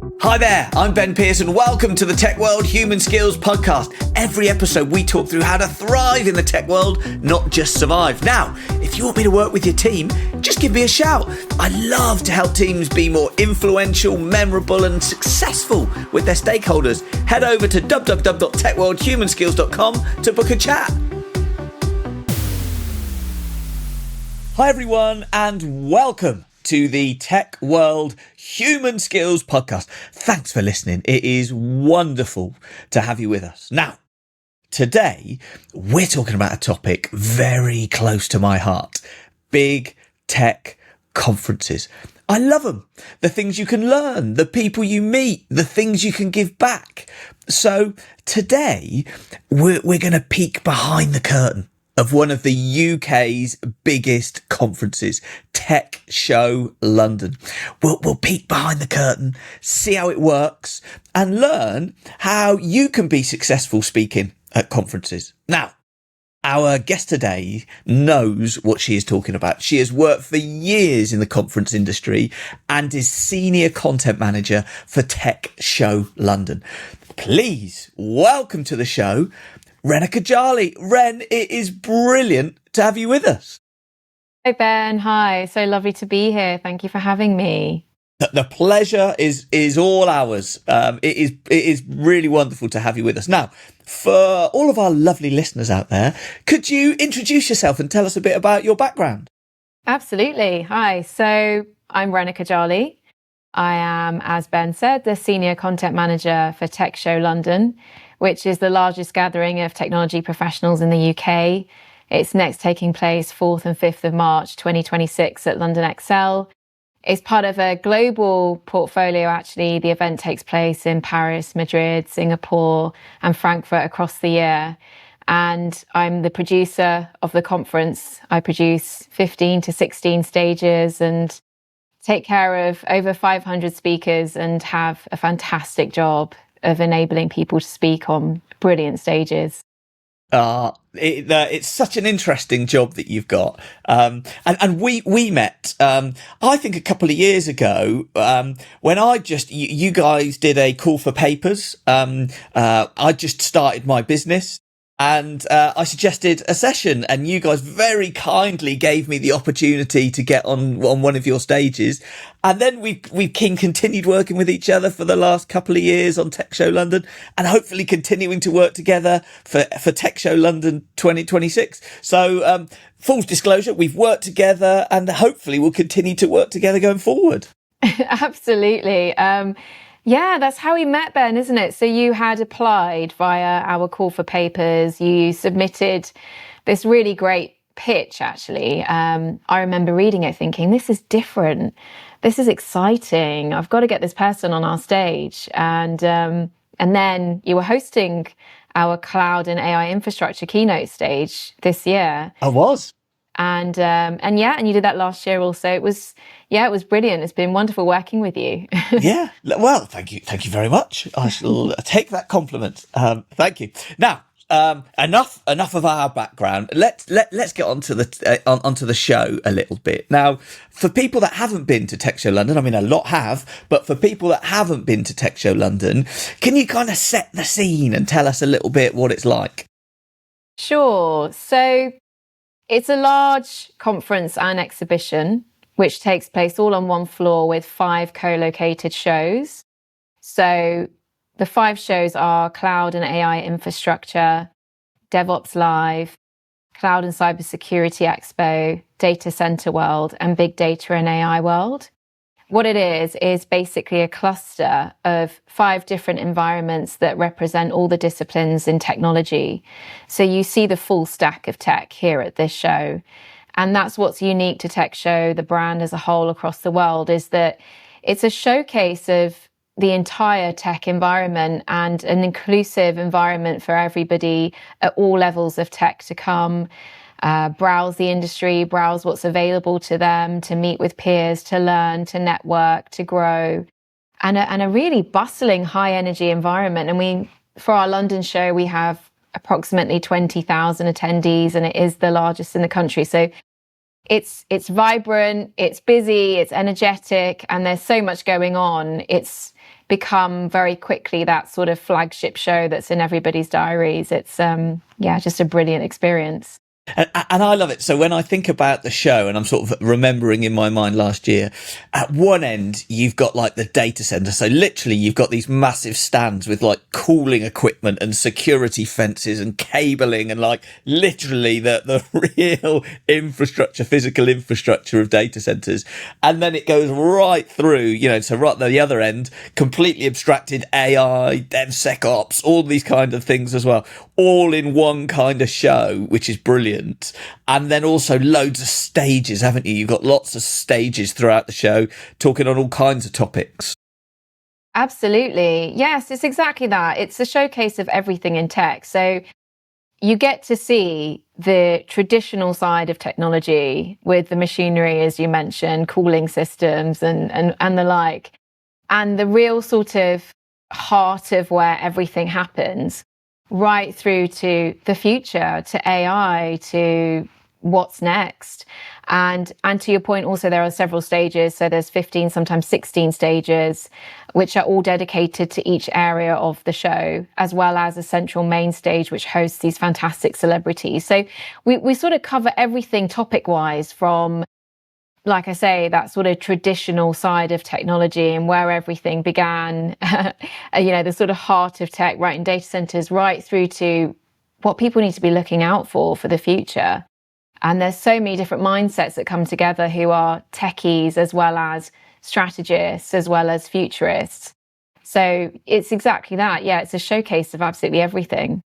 Hi there, I'm Ben Pearce and welcome to the Tech World Human Skills Podcast. Every episode we talk through how to thrive in the tech world, not just survive. Now, if you want me to work with your team, just give me a shout. I love to help teams be more influential, memorable and successful with their stakeholders. Head over to www.techworldhumanskills.com to book a chat. Hi everyone and welcome to the Tech World Human Skills Podcast. Thanks for listening. It is wonderful to have you with us. Now, today we're talking about a topic very close to my heart. Big tech conferences. I love them. The things you can learn, the people you meet, the things you can give back. So today we're going to peek behind the curtain of one of the UK's biggest conferences, Tech Show London. We'll peek behind the curtain, see how it works, and learn how you can be successful speaking at conferences. Now, our guest today knows what she is talking about. She has worked for years in the conference industry and is Senior Content Manager for Tech Show London. Please welcome to the show, Renuka Jhalli. Ren, it is brilliant to have you with us. Hi, Ben. Hi. So lovely to be here. Thank you for having me. The pleasure is all ours. It is really wonderful to have you with us. Now, for all of our lovely listeners out there, could you introduce yourself and tell us a bit about your background? Absolutely. Hi. So I'm Renuka Jhalli. I am, as Ben said, the Senior Content Manager for Tech Show London, which is the largest gathering of technology professionals in the UK. It's next taking place 4th and 5th of March 2026 at London Excel. It's part of a global portfolio, actually. The event takes place in Paris, Madrid, Singapore, and Frankfurt across the year. And I'm the producer of the conference. I produce 15 to 16 stages and take care of over 500 speakers and have a fantastic job of enabling people to speak on brilliant stages. It's such an interesting job that you've got. And we met, I think a couple of years ago, when you guys did a call for papers. I just started my business. And I suggested a session, and you guys very kindly gave me the opportunity to get on one of your stages. And then we've continued working with each other for the last couple of years on Tech Show London, and hopefully continuing to work together for Tech Show London 2026. So full disclosure, we've worked together, and hopefully we'll continue to work together going forward. Absolutely. Yeah, that's how we met, Ben, isn't it? So you had applied via our call for papers. You submitted this really great pitch, actually. I remember reading it thinking, this is different. This is exciting. I've got to get this person on our stage. And then you were hosting our cloud and AI infrastructure keynote stage this year. I was. And you did that last year also. It was brilliant. It's been wonderful working with you. Yeah. Well, thank you very much. I shall take that compliment. Thank you. Now, enough of our background. Let's get onto the show a little bit. Now, for people that haven't been to Tech Show London, I mean, a lot have, but for people that haven't been to Tech Show London, can you kind of set the scene and tell us a little bit what it's like? Sure. So it's a large conference and exhibition, which takes place all on one floor with 5 co-located shows. So the 5 shows are Cloud and AI Infrastructure, DevOps Live, Cloud and Cybersecurity Expo, Data Center World, and Big Data and AI World. What it is basically a cluster of 5 different environments that represent all the disciplines in technology. So you see the full stack of tech here at this show. And that's what's unique to Tech Show, the brand as a whole across the world, is that it's a showcase of the entire tech environment and an inclusive environment for everybody at all levels of tech to come. Browse the industry, browse what's available to them, to meet with peers, to learn, to network, to grow, and a really bustling, high energy environment. And for our London show, we have approximately 20,000 attendees, and it is the largest in the country. So it's vibrant, it's busy, it's energetic, and there's so much going on. It's become very quickly that sort of flagship show that's in everybody's diaries. It's just a brilliant experience. And I love it. So when I think about the show, and I'm sort of remembering in my mind last year, at one end you've got like the data center. So literally you've got these massive stands with like cooling equipment and security fences and cabling and like literally the real infrastructure, physical infrastructure of data centers. And then it goes right through, so right at the other end, completely abstracted AI, DevSecOps, all these kind of things as well, all in one kind of show, which is brilliant. And then also loads of stages, haven't you? You've got lots of stages throughout the show talking on all kinds of topics. Absolutely. Yes, it's exactly that. It's a showcase of everything in tech. So you get to see the traditional side of technology with the machinery, as you mentioned, cooling systems and the like, and the real sort of heart of where everything happens, right through to the future, to AI, to what's next. And to your point, also, there are several stages. So there's 15, sometimes 16 stages, which are all dedicated to each area of the show, as well as a central main stage, which hosts these fantastic celebrities. So we sort of cover everything topic-wise, from, like I say, that sort of traditional side of technology and where everything began, the sort of heart of tech, right in data centers, right through to what people need to be looking out for the future. And there's so many different mindsets that come together who are techies as well as strategists, as well as futurists. So it's exactly that. Yeah, it's a showcase of absolutely everything.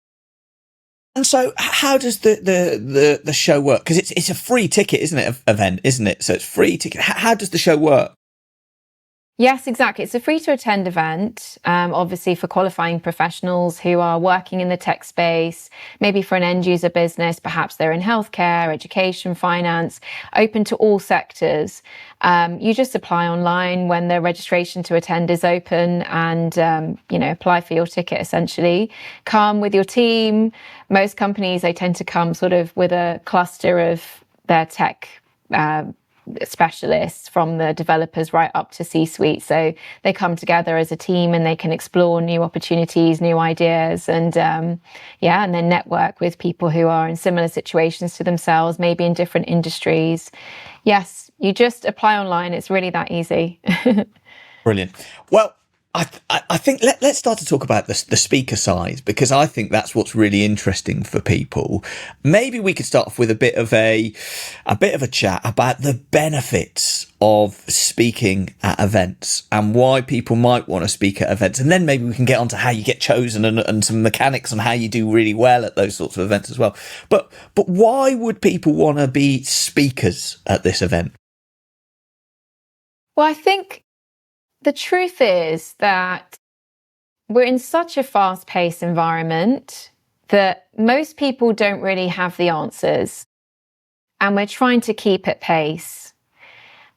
And so how does the show work? Because it's a free ticket, isn't it? Event, isn't it? So it's free ticket. How does the show work? Yes, exactly. It's a free to attend event, obviously for qualifying professionals who are working in the tech space, maybe for an end user business, perhaps they're in healthcare, education, finance, open to all sectors. You just apply online when the registration to attend is open and, apply for your ticket essentially. Come with your team. Most companies, they tend to come sort of with a cluster of their tech specialists, from the developers right up to C-suite. So they come together as a team and they can explore new opportunities, new ideas, and and then network with people who are in similar situations to themselves, maybe in different industries. Yes, you just apply online. It's really that easy. Brilliant. Well, I think let's start to talk about the speaker side, because I think that's what's really interesting for people. Maybe we could start off with a bit of a chat about the benefits of speaking at events and why people might want to speak at events, and then maybe we can get onto how you get chosen and some mechanics on how you do really well at those sorts of events as well. But why would people want to be speakers at this event? Well, I think the truth is that we're in such a fast-paced environment that most people don't really have the answers. And we're trying to keep at pace.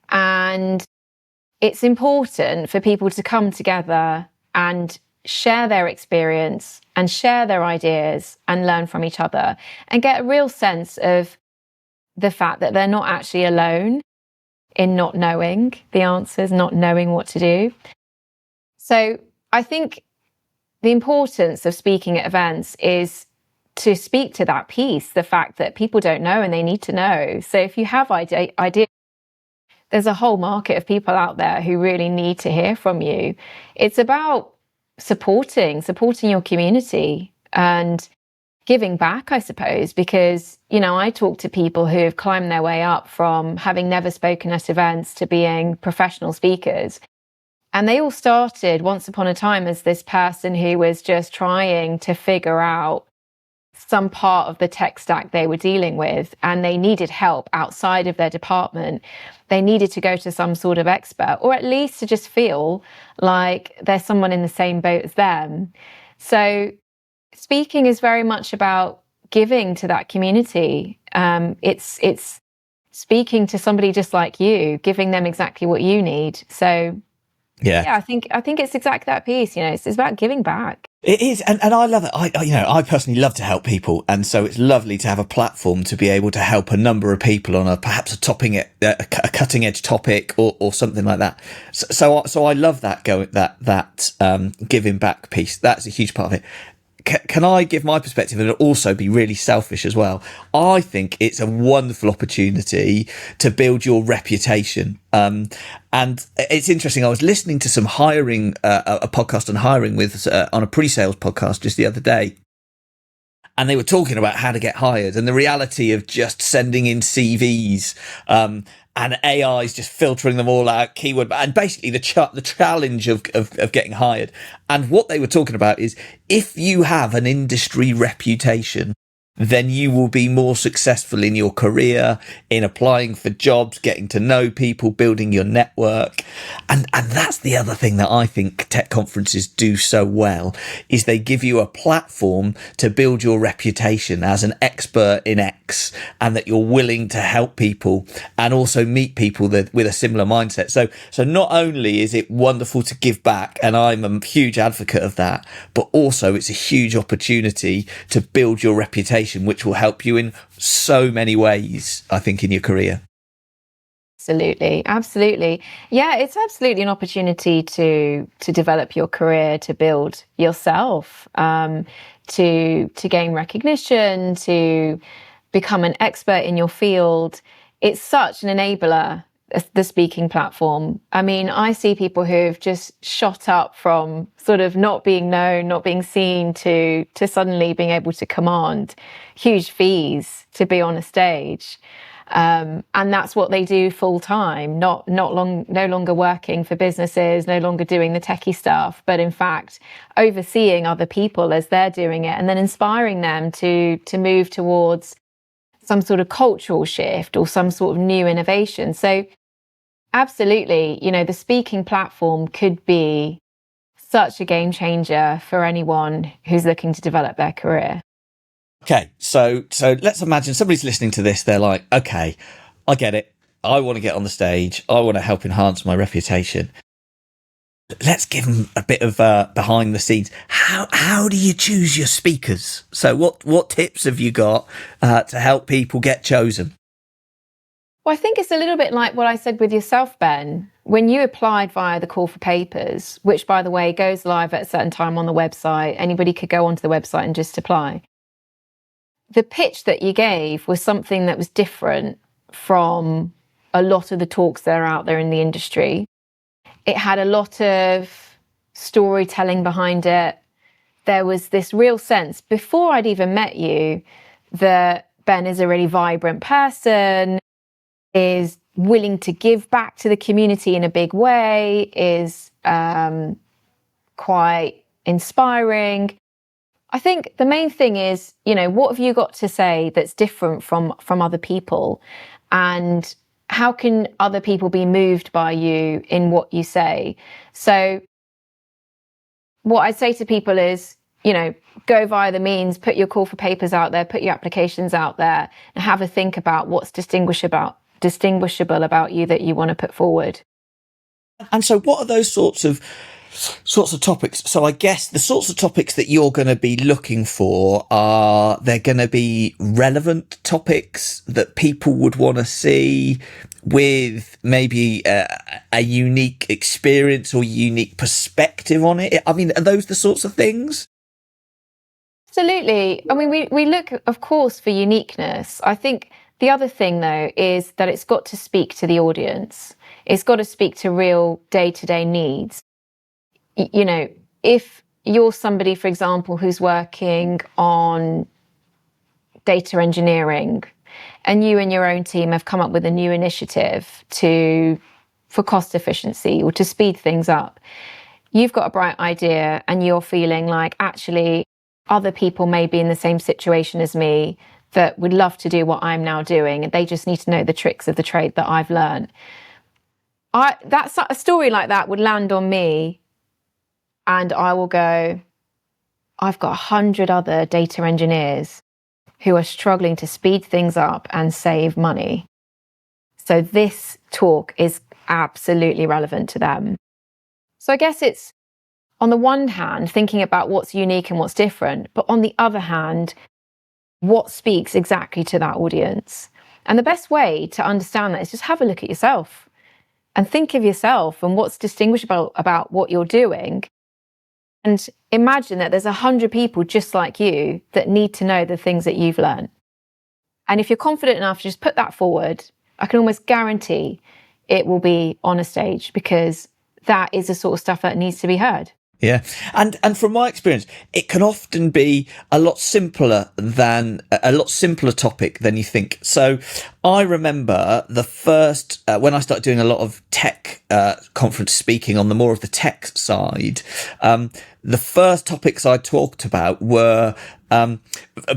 And it's important for people to come together and share their experience and share their ideas and learn from each other and get a real sense of the fact that they're not actually alone in not knowing the answers, not knowing what to do. So I think the importance of speaking at events is to speak to that piece, the fact that people don't know and they need to know. So if you have ideas, there's a whole market of people out there who really need to hear from you. It's about supporting your community and giving back, I suppose, because, I talk to people who have climbed their way up from having never spoken at events to being professional speakers. And they all started once upon a time as this person who was just trying to figure out some part of the tech stack they were dealing with, and they needed help outside of their department. They needed to go to some sort of expert, or at least to just feel like there's someone in the same boat as them. So speaking is very much about giving to that community. It's speaking to somebody just like you, giving them exactly what you need. So yeah, I think it's exactly that piece. It's about giving back. It is, and I love it. I personally love to help people, and so it's lovely to have a platform to be able to help a number of people on perhaps a cutting edge topic or something like that. So I love that giving back piece. That's a huge part of it. Can I give my perspective and also be really selfish as well? I think it's a wonderful opportunity to build your reputation. And it's interesting. I was listening to some hiring, a podcast on hiring on a pre-sales podcast just the other day. And they were talking about how to get hired and the reality of just sending in CVs, and AI is just filtering them all out, keyword, and basically the challenge of getting hired. And what they were talking about is if you have an industry reputation, then you will be more successful in your career, in applying for jobs, getting to know people, building your network. And that's the other thing that I think tech conferences do so well, is they give you a platform to build your reputation as an expert in X, and that you're willing to help people and also meet people with a similar mindset. So not only is it wonderful to give back, and I'm a huge advocate of that, but also it's a huge opportunity to build your reputation, which will help you in so many ways, I think, in your career. Absolutely. Yeah, it's absolutely an opportunity to develop your career, to build yourself, to gain recognition, to become an expert in your field. It's such an enabler, the speaking platform. I mean, I see people who've just shot up from sort of not being known, not being seen, to suddenly being able to command huge fees to be on a stage. And that's what they do full time, no longer working for businesses, no longer doing the techie stuff, but in fact overseeing other people as they're doing it, and then inspiring them to move towards some sort of cultural shift or some sort of new innovation. So absolutely, the speaking platform could be such a game changer for anyone who's looking to develop their career. Okay, so let's imagine somebody's listening to this. They're like, okay, I get it. I want to get on the stage. I want to help enhance my reputation. Let's give them a bit of behind the scenes. How do you choose your speakers? So what tips have you got to help people get chosen? Well, I think it's a little bit like what I said with yourself, Ben. When you applied via the call for papers, which, by the way, goes live at a certain time on the website, anybody could go onto the website and just apply. The pitch that you gave was something that was different from a lot of the talks that are out there in the industry. It had a lot of storytelling behind it. There was this real sense, before I'd even met you, that Ben is a really vibrant person, is willing to give back to the community in a big way, is quite inspiring. I think the main thing is, what have you got to say that's different from other people? And how can other people be moved by you in what you say? So what I say to people is, go via the means, put your call for papers out there, put your applications out there, and have a think about what's distinguishable about you that you want to put forward. And so what are those sorts of topics? So I guess the sorts of topics that you're going to be looking for they're going to be relevant topics that people would want to see, with maybe a unique experience or unique perspective on it. I mean, are those the sorts of things? Absolutely. I mean, we look, of course, for uniqueness. I think the other thing, though, is that it's got to speak to the audience. It's got to speak to real day-to-day needs. If you're somebody, for example, who's working on data engineering, and you and your own team have come up with a new initiative for cost efficiency or to speed things up, you've got a bright idea and you're feeling like, actually, other people may be in the same situation as me that would love to do what I'm now doing, and they just need to know the tricks of the trade that I've learned. That's a story like that would land on me, and I will go, I've got 100 other data engineers who are struggling to speed things up and save money. So this talk is absolutely relevant to them. So I guess it's on the one hand, thinking about what's unique and what's different, but on the other hand, what speaks exactly to that audience. And the best way to understand that is just have a look at yourself and think of yourself and what's distinguishable about what you're doing. And imagine that there's 100 people just like you that need to know the things that you've learned. And if you're confident enough to just put that forward, I can almost guarantee it will be on a stage, because that is the sort of stuff that needs to be heard. Yeah. And from my experience, it can often be a lot simpler topic than you think. So I remember the first, when I started doing a lot of tech conference speaking on the more of the tech side, the first topics I talked about were,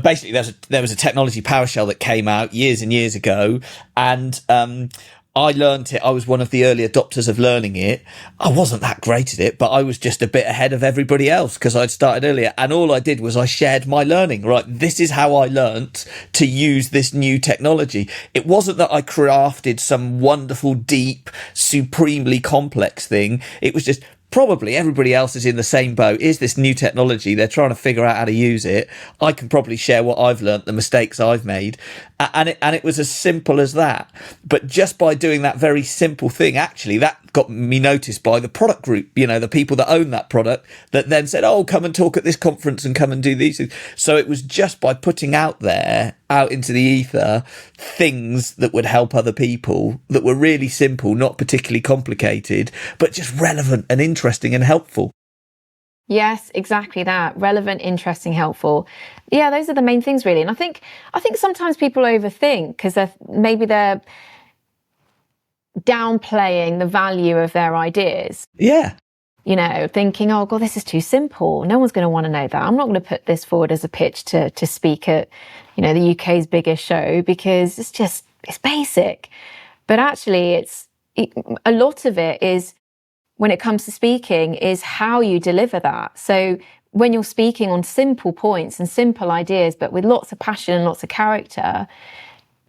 basically there was a technology PowerShell that came out years and years ago, and, I learned it. I was one of the early adopters of learning it. I wasn't that great at it, but I was just a bit ahead of everybody else because I'd started earlier. And all I did was I shared my learning, right? This is how I learnt to use this new technology. It wasn't that I crafted some wonderful, deep, supremely complex thing. It was just, probably everybody else is in the same boat. Is this new technology? They're trying to figure out how to use it. I can probably share what I've learnt, the mistakes I've made. And it was as simple as that. But just by doing that very simple thing, actually, that got me noticed by the product group, the people that own that product, that then said, oh, come and talk at this conference and come and do these things. So it was just by putting out into the ether, things that would help other people, that were really simple, not particularly complicated, but just relevant and interesting and helpful. Yes, exactly that. Relevant, interesting, helpful. Yeah, those are the main things, really. And I think sometimes people overthink because they're downplaying the value of their ideas. Yeah. Thinking, oh God, this is too simple. No one's going to want to know that. I'm not going to put this forward as a pitch to speak at, the UK's biggest show, because it's basic. But actually, a lot of it is, when it comes to speaking, is how you deliver that. So when you're speaking on simple points and simple ideas, but with lots of passion and lots of character,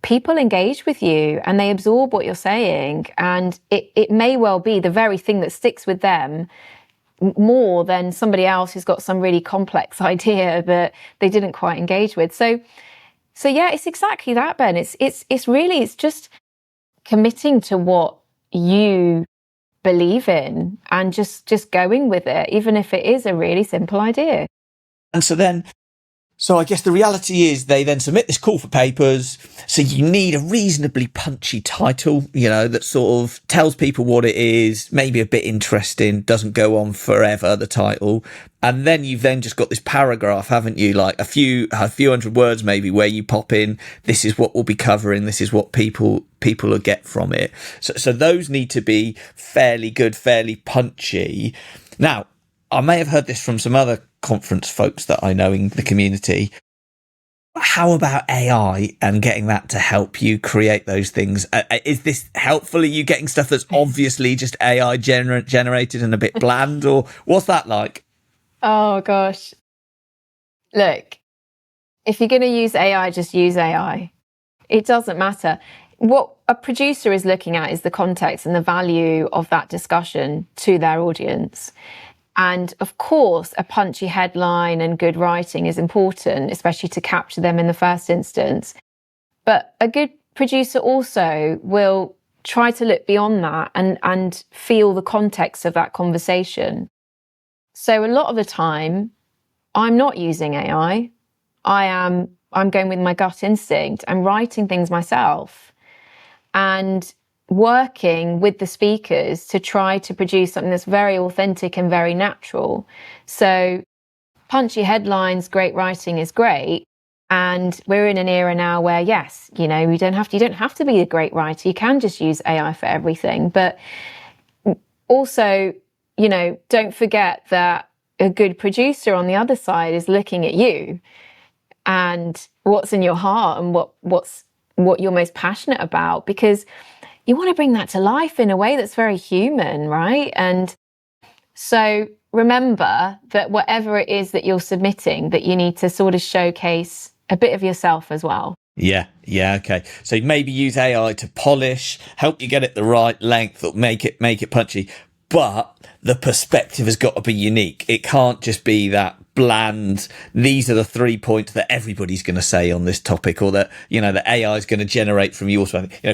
people engage with you and they absorb what you're saying. And it may well be the very thing that sticks with them more than somebody else who's got some really complex idea that they didn't quite engage with. So yeah, it's exactly that, Ben. It's just committing to what you believe in and just going with it, even if it is a really simple idea. And so I guess the reality is they then submit this call for papers. So you need a reasonably punchy title, that sort of tells people what it is, maybe a bit interesting, doesn't go on forever, the title. And then you've then just got this paragraph, haven't you? Like a few hundred words maybe, where you pop in, this is what we'll be covering, this is what people will get from it. So those need to be fairly good, fairly punchy. Now, I may have heard this from some other conference folks that I know in the community. How about AI and getting that to help you create those things? Is this helpful? Are you getting stuff that's obviously just AI generated and a bit bland, or what's that like? Oh gosh. Look, if you're going to use AI, just use AI. It doesn't matter. What a producer is looking at is the context and the value of that discussion to their audience. And of course, a punchy headline and good writing is important, especially to capture them in the first instance. But a good producer also will try to look beyond that and feel the context of that conversation. So a lot of the time, I'm not using AI. I'm going with my gut instinct. I'm writing things myself and working with the speakers to try to produce something that's very authentic and very natural. So punchy headlines, great writing is great. And we're in an era now where, yes, you don't have to be a great writer. You can just use AI for everything. But also, don't forget that a good producer on the other side is looking at you and what's in your heart and what you're most passionate about, because you want to bring that to life in a way that's very human, right? And so remember that whatever it is that you're submitting, that you need to sort of showcase a bit of yourself as well. Yeah, okay. So maybe use AI to polish, help you get it the right length, or make it punchy. but the perspective has got to be unique. It can't just be that bland, these are the 3 points that everybody's going to say on this topic, or that, you know, the AI is going to generate from you.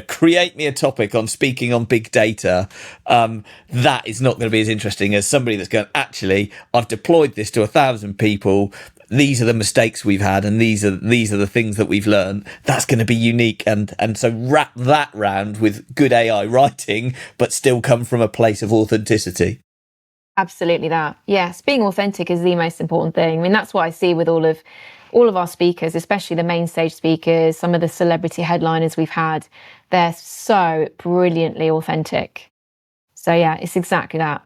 Create me a topic on speaking on big data. That is not going to be as interesting as somebody that's going, actually, I've deployed this to 1,000 people. These are the mistakes we've had, and these are the things that we've learned. That's going to be unique, and so wrap that round with good AI writing, but still come from a place of authenticity. Absolutely that. Yes, being authentic is the most important thing. I mean, that's what I see with all of our speakers, especially the main stage speakers, some of the celebrity headliners we've had. They're so brilliantly authentic. So yeah, it's exactly that.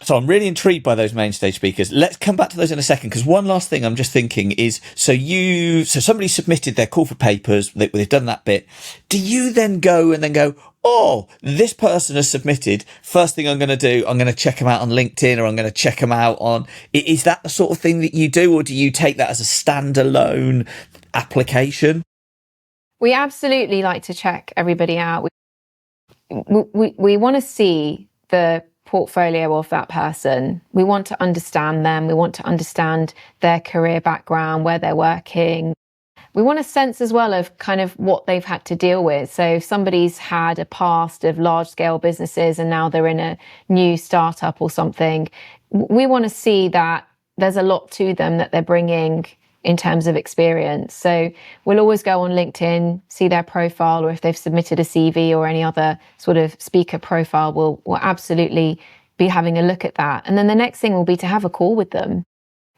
So I'm really intrigued by those main stage speakers. Let's come back to those in a second, because one last thing I'm just thinking is, so somebody submitted their call for papers, they've done that bit. Do you then go, oh, this person has submitted, first thing I'm going to do, I'm going to check them out on LinkedIn, or I'm going to check them out on, is that the sort of thing that you do, or do you take that as a standalone application? We absolutely like to check everybody out. We want to see the portfolio of that person. We want to understand them. We want to understand their career background, where they're working. We want a sense as well of kind of what they've had to deal with. So if somebody's had a past of large scale businesses and now they're in a new startup or something, we want to see that there's a lot to them that they're bringing in terms of experience. So we'll always go on LinkedIn, see their profile, or if they've submitted a CV or any other sort of speaker profile, we'll absolutely be having a look at that. And then the next thing will be to have a call with them.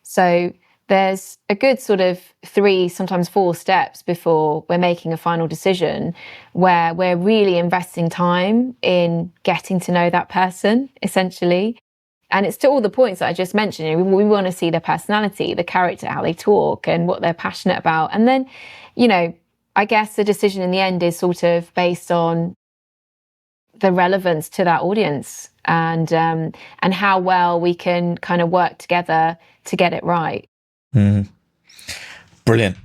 So there's a good sort of 3, sometimes 4 steps before we're making a final decision, where we're really investing time in getting to know that person, essentially. And it's to all the points that I just mentioned. We want to see their personality, the character, how they talk, and what they're passionate about. And then, I guess the decision in the end is sort of based on the relevance to that audience, and how well we can kind of work together to get it right. Mm. Brilliant.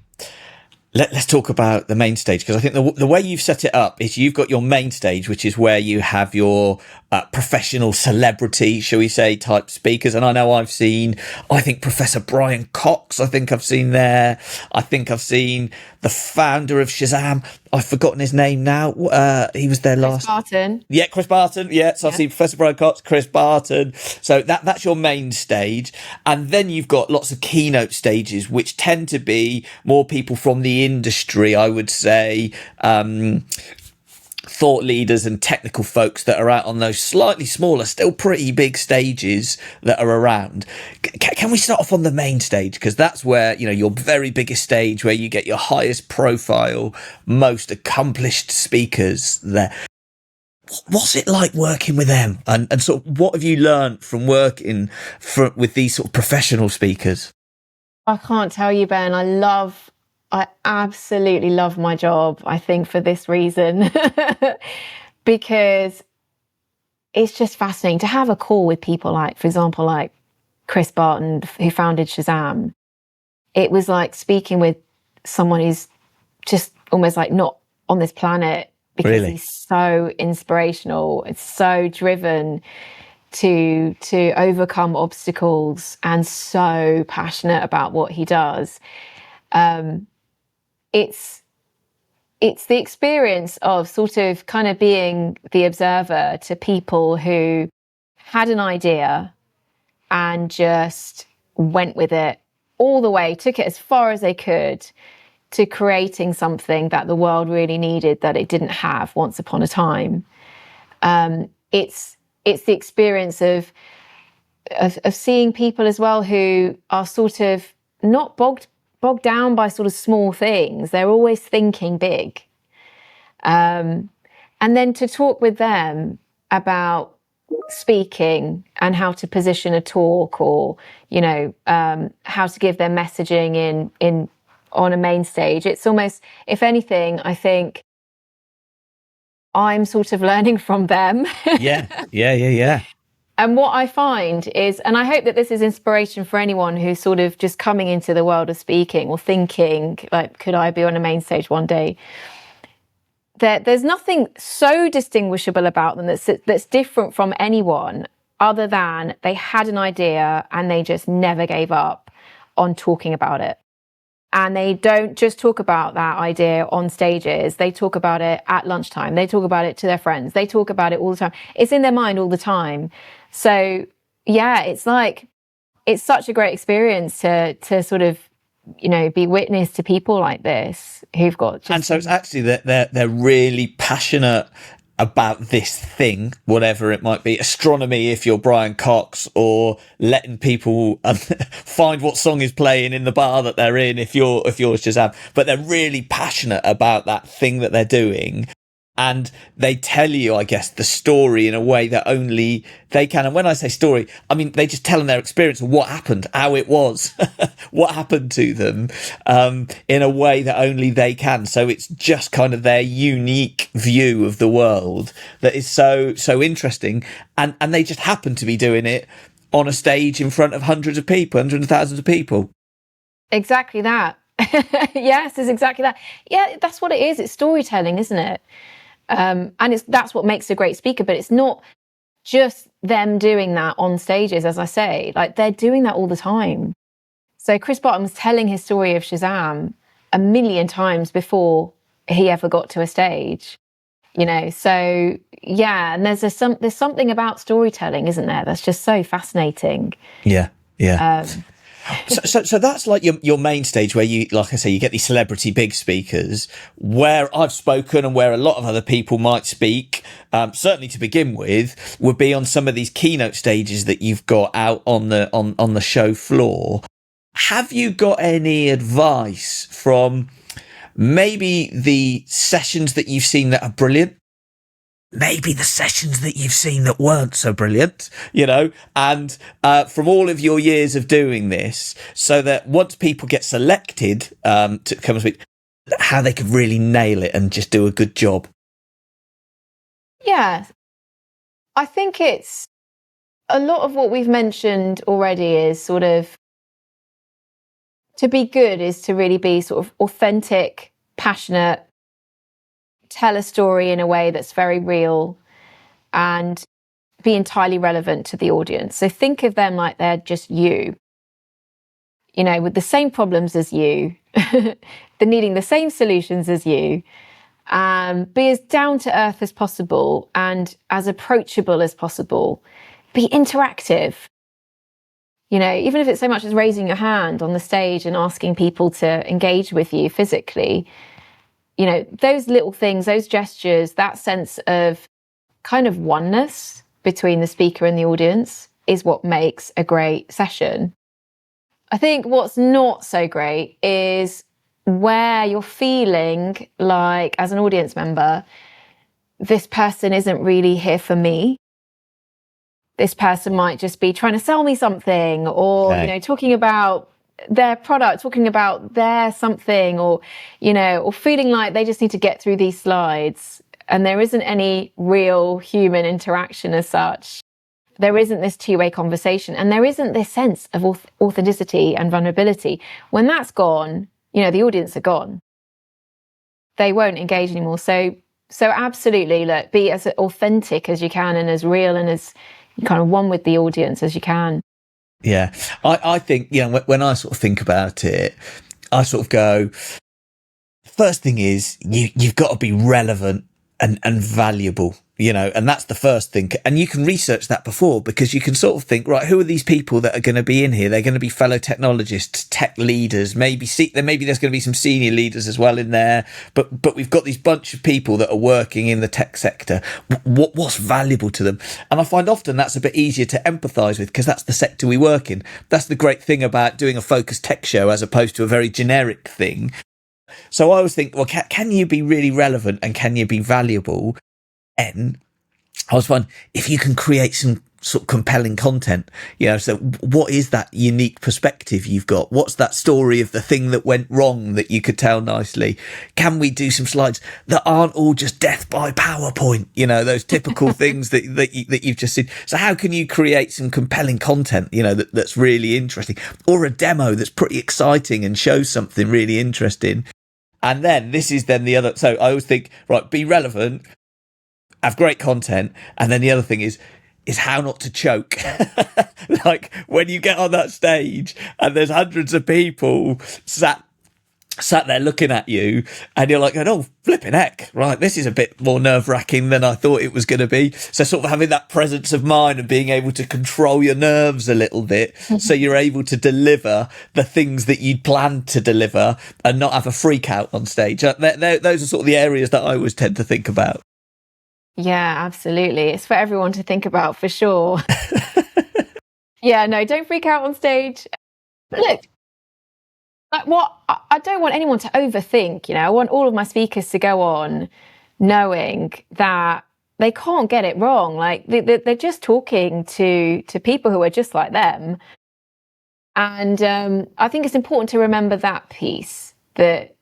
Let's talk about the main stage, because I think the way you've set it up is you've got your main stage, which is where you have your professional celebrity, shall we say, type speakers. And I know I think Professor Brian Cox, I think I've seen there. I think I've seen the founder of Shazam. I've forgotten his name now. He was there last. Chris Barton. Yeah, Chris Barton. Yeah, so I've seen Professor Brian Cox, Chris Barton. So that's your main stage. And then you've got lots of keynote stages, which tend to be more people from the industry, I would say, thought leaders and technical folks that are out on those slightly smaller, still pretty big stages that are around. Can we start off on the main stage? Because that's where, your very biggest stage, where you get your highest profile, most accomplished speakers there. What's it like working with them? And sort of what have you learned from working with these sort of professional speakers? I can't tell you, Ben. I absolutely love my job, I think, for this reason, because it's just fascinating to have a call with people like, for example, like Chris Barton, who founded Shazam. It was like speaking with someone who's just almost like not on this planet, because he's so inspirational. It's so driven to overcome obstacles and so passionate about what he does. It's the experience of sort of kind of being the observer to people who had an idea and just went with it all the way, took it as far as they could to creating something that the world really needed that it didn't have once upon a time. It's the experience of seeing people as well who are sort of not bogged down by sort of small things. They're always thinking big. And then to talk with them about speaking and how to position a talk, or, how to give their messaging on a main stage. It's almost, if anything, I think I'm sort of learning from them. Yeah. And what I find is, and I hope that this is inspiration for anyone who's sort of just coming into the world of speaking or thinking, like, could I be on a main stage one day? There's nothing so distinguishable about them that's different from anyone. other than they had an idea and they just never gave up on talking about it. And they don't just talk about that idea on stages. They talk about it at lunchtime. They talk about it to their friends. They talk about it all the time. It's in their mind all the time. So yeah, it's like, it's such a great experience to sort of, you know, be witness to people like this who've got just... And so it's actually that they're really passionate about this thing, whatever it might be, astronomy if you're Brian Cox, or letting people find what song is playing in the bar that they're in if you're Shazam. But they're really passionate about that thing that they're doing. And they tell you, I guess, the story in a way that only they can. And when I say story, I mean, they just tell them their experience of what happened, how it was, what happened to them, in a way that only they can. So it's just kind of their unique view of the world that is so interesting. And they just happen to be doing it on a stage in front of hundreds of people, hundreds of thousands of people. Exactly that. Yes, it's exactly that. Yeah, that's what it is. It's storytelling, isn't it? And that's what makes a great speaker, but it's not just them doing that on stages, as I say, like they're doing that all the time. So Chris Barton was telling his story of Shazam a million times before he ever got to a stage, you know? So yeah, and there's something about storytelling, isn't there? That's just so fascinating. Yeah. Yeah. So that's like your main stage where you, like I say, you get these celebrity big speakers, where I've spoken and where a lot of other people might speak, certainly to begin with, would be on some of these keynote stages that you've got out on the show floor. Have you got any advice from maybe the sessions that you've seen that are brilliant? Maybe the sessions that you've seen that weren't so brilliant, you know, and from all of your years of doing this, so that once people get selected to come and speak, how they could really nail it and just do a good job. Yeah, I think it's a lot of what we've mentioned already is sort of, to be good is to really be sort of authentic, passionate, tell a story in a way that's very real and be entirely relevant to the audience. So think of them like they're just you know, with the same problems as you, they're needing the same solutions as you. Be as down to earth as possible and as approachable as possible. Be interactive. You know, even if it's so much as raising your hand on the stage and asking people to engage with you physically, you know, those little things, those gestures, that sense of kind of oneness between the speaker and the audience is what makes a great session. I think what's not so great is where you're feeling like, as an audience member, this person isn't really here for me. This person might just be trying to sell me something, or, you know, talking about their product, talking about their something, or, you know, or feeling like they just need to get through these slides and there isn't any real human interaction as such. There isn't this two-way conversation and there isn't this sense of authenticity and vulnerability. When that's gone, you know, the audience are gone. They won't engage anymore. So absolutely, look, be as authentic as you can and as real and as kind of one with the audience as you can. Yeah, I think, you know, when I sort of think about it, I sort of go, first thing is you've got to be relevant and valuable, you know, and that's the first thing. And you can research that before, because you can sort of think, right, who are these people that are going to be in here? They're going to be fellow technologists, tech leaders, maybe there's going to be some senior leaders as well in there. But we've got these bunch of people that are working in the tech sector. What's valuable to them? And I find often that's a bit easier to empathise with, because that's the sector we work in. That's the great thing about doing a focused tech show as opposed to a very generic thing. So I always think, well, can you be really relevant and can you be valuable? And I was wondering if you can create some sort of compelling content, you know, so what is that unique perspective you've got? What's that story of the thing that went wrong that you could tell nicely? Can we do some slides that aren't all just death by PowerPoint, you know, those typical things that you've just seen? So how can you create some compelling content, you know, that's really interesting, or a demo that's pretty exciting and shows something really interesting? And then this is then the other. So I always think, right, be relevant, have great content. And then the other thing is is how not to choke. Like when you get on that stage and there's hundreds of people sat there looking at you, and you're like, oh, flipping heck, right, this is a bit more nerve-wracking than I thought it was going to be. So sort of having that presence of mind and being able to control your nerves a little bit, so you're able to deliver the things that you'd planned to deliver and not have a freak out on stage. Those are sort of the areas that I always tend to think about. Yeah, absolutely. It's for everyone to think about, for sure. Yeah, no, don't freak out on stage. Look, like what I don't want anyone to overthink, I want all of my speakers to go on knowing that they can't get it wrong. Like they're just talking to people who are just like them. And I think it's important to remember that piece, that,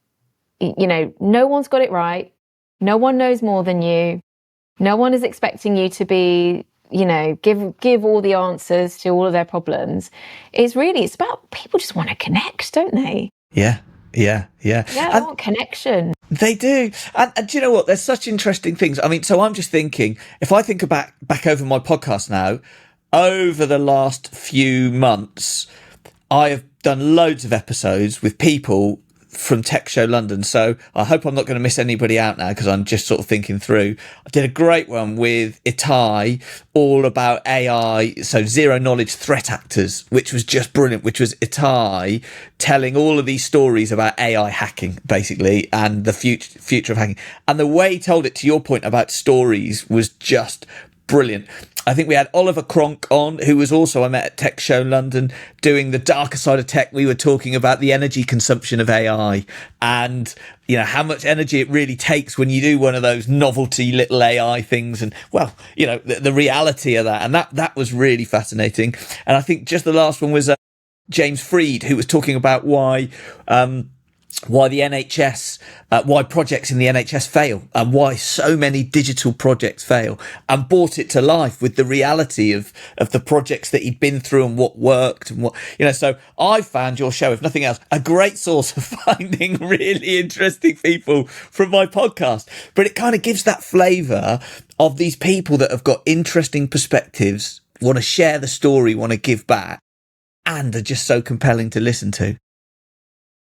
no one's got it right. No one knows more than you. No one is expecting you to be, give all the answers to all of their problems. It's about people just want to connect, don't they? Yeah. Yeah, they want connection. They do. And do you know what? There's such interesting things. I mean, so I'm just thinking, if I think back over my podcast now, over the last few months, I have done loads of episodes with people from Tech Show London. So I hope I'm not going to miss anybody out now, because I'm just sort of thinking through. I did a great one with Itai, all about AI, so zero knowledge threat actors, which was just brilliant, which was Itai telling all of these stories about AI hacking, basically, and the future of hacking. And the way he told it, to your point about stories, was just brilliant. I think we had Oliver Cronk on, who was also, I met at Tech Show London, doing the darker side of tech. We were talking about the energy consumption of AI and, how much energy it really takes when you do one of those novelty little AI things. And, well, the reality of that. And that was really fascinating. And I think just the last one was James Freed, who was talking about why the NHS, why projects in the NHS fail, and why so many digital projects fail, and brought it to life with the reality of the projects that he'd been through and what worked and what, so I found your show, if nothing else, a great source of finding really interesting people from my podcast. But it kind of gives that flavour of these people that have got interesting perspectives, want to share the story, want to give back, and are just so compelling to listen to.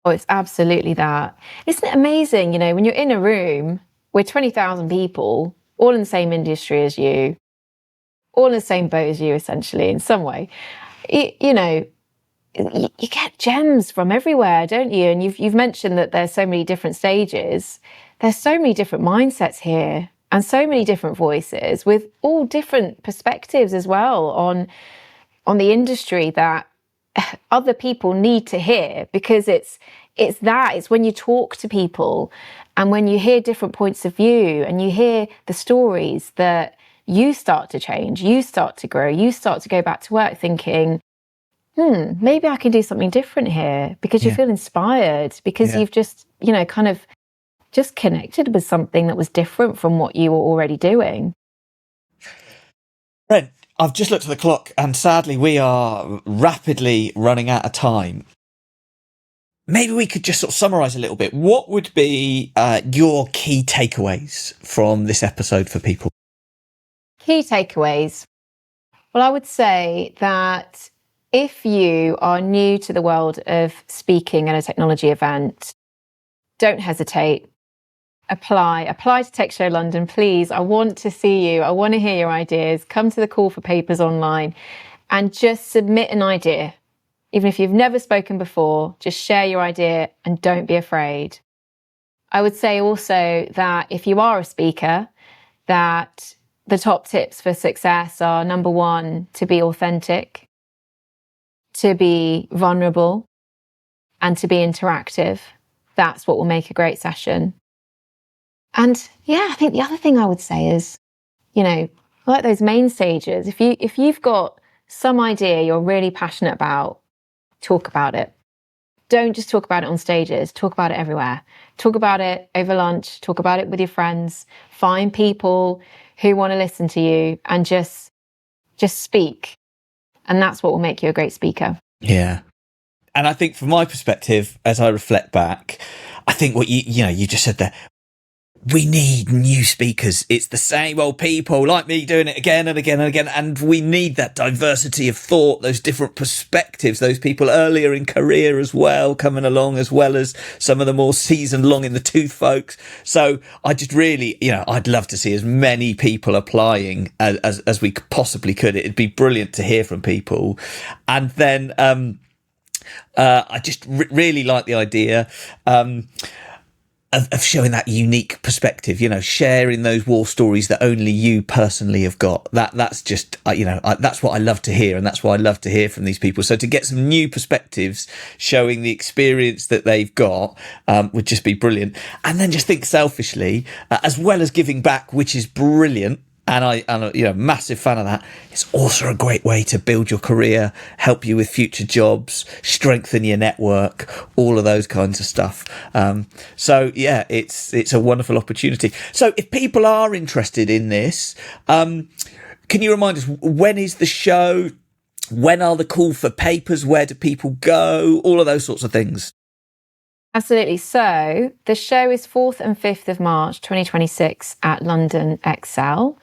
Oh, it's absolutely that. Isn't it amazing, when you're in a room with 20,000 people, all in the same industry as you, all in the same boat as you, essentially, in some way, you get gems from everywhere, don't you? And you've mentioned that there's so many different stages. There's so many different mindsets here, and so many different voices with all different perspectives as well on the industry that other people need to hear, because it's when you talk to people and when you hear different points of view and you hear the stories, that you start to change, you start to grow, you start to go back to work thinking, maybe I can do something different here, because you feel inspired, because you've just, kind of just connected with something that was different from what you were already doing. Ren, I've just looked at the clock, and sadly we are rapidly running out of time. Maybe we could just sort of summarise a little bit. What would be your key takeaways from this episode for people? Key takeaways. Well, I would say that if you are new to the world of speaking at a technology event, don't hesitate. Apply to Tech Show London, please. I want to see you. I want to hear your ideas. Come to the call for papers online and just submit an idea. Even if you've never spoken before, just share your idea and don't be afraid. I would say also that if you are a speaker, that the top tips for success are, number one, to be authentic, to be vulnerable, and to be interactive. That's what will make a great session. And I think the other thing I would say is, like those main stages, if you've got some idea you're really passionate about, talk about it. Don't just talk about it on stages, talk about it everywhere. Talk about it over lunch, talk about it with your friends, find people who want to listen to you, and just speak. And that's what will make you a great speaker. Yeah. And I think from my perspective, as I reflect back, I think what you just said there, we need new speakers. It's the same old people like me doing it again and again and again. And we need that diversity of thought, those different perspectives, those people earlier in career as well, coming along, as well as some of the more seasoned long in the tooth folks. So I just really, I'd love to see as many people applying as we possibly could. It'd be brilliant to hear from people. And then, I just really like the idea, of showing that unique perspective, sharing those war stories that only you personally have got. That's just, that's what I love to hear. And that's what I love to hear from these people. So to get some new perspectives, showing the experience that they've got, would just be brilliant. And then just think selfishly, as well as giving back, which is brilliant. And I'm massive fan of that. It's also a great way to build your career, help you with future jobs, strengthen your network, all of those kinds of stuff. So yeah, it's a wonderful opportunity. So if people are interested in this, can you remind us, when is the show? When are the call for papers? Where do people go? All of those sorts of things. Absolutely. So the show is 4th and 5th of March 2026 at London Excel.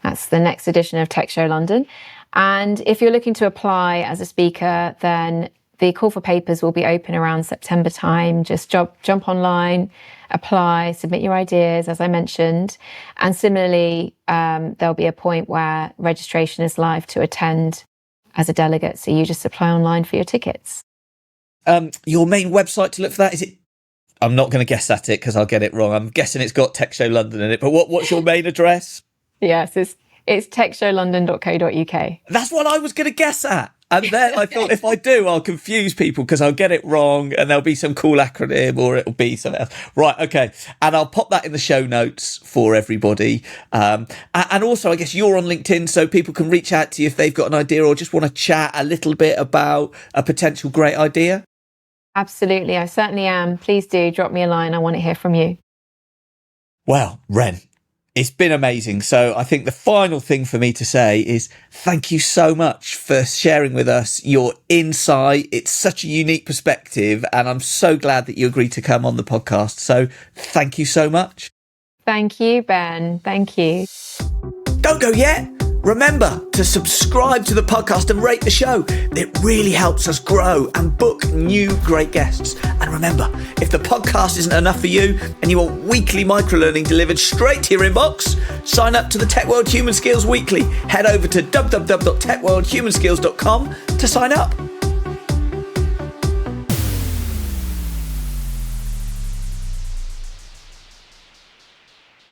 That's the next edition of Tech Show London. And if you're looking to apply as a speaker, then the call for papers will be open around September time. Just jump online, apply, submit your ideas, as I mentioned. And similarly, there'll be a point where registration is live to attend as a delegate. So you just apply online for your tickets. Your main website to look for that, is it? I'm not going to guess at it because I'll get it wrong. I'm guessing it's got Tech Show London in it, but what's your main address? Yes, it's techshowlondon.co.uk. That's what I was going to guess at. And then I thought, if I do, I'll confuse people because I'll get it wrong and there'll be some cool acronym or it'll be something else. Right, okay. And I'll pop that in the show notes for everybody. And also, I guess you're on LinkedIn, so people can reach out to you if they've got an idea or just want to chat a little bit about a potential great idea. Absolutely, I certainly am. Please do drop me a line. I want to hear from you. Well, Ren, it's been amazing. So I think the final thing for me to say is thank you so much for sharing with us your insight. It's such a unique perspective, and I'm so glad that you agreed to come on the podcast. So thank you so much. Thank you, Ben. Thank you. Don't go yet. Remember to subscribe to the podcast and rate the show. It really helps us grow and book new great guests. And remember, if the podcast isn't enough for you and you want weekly microlearning delivered straight to your inbox, sign up to the Tech World Human Skills Weekly. Head over to www.techworldhumanskills.com to sign up.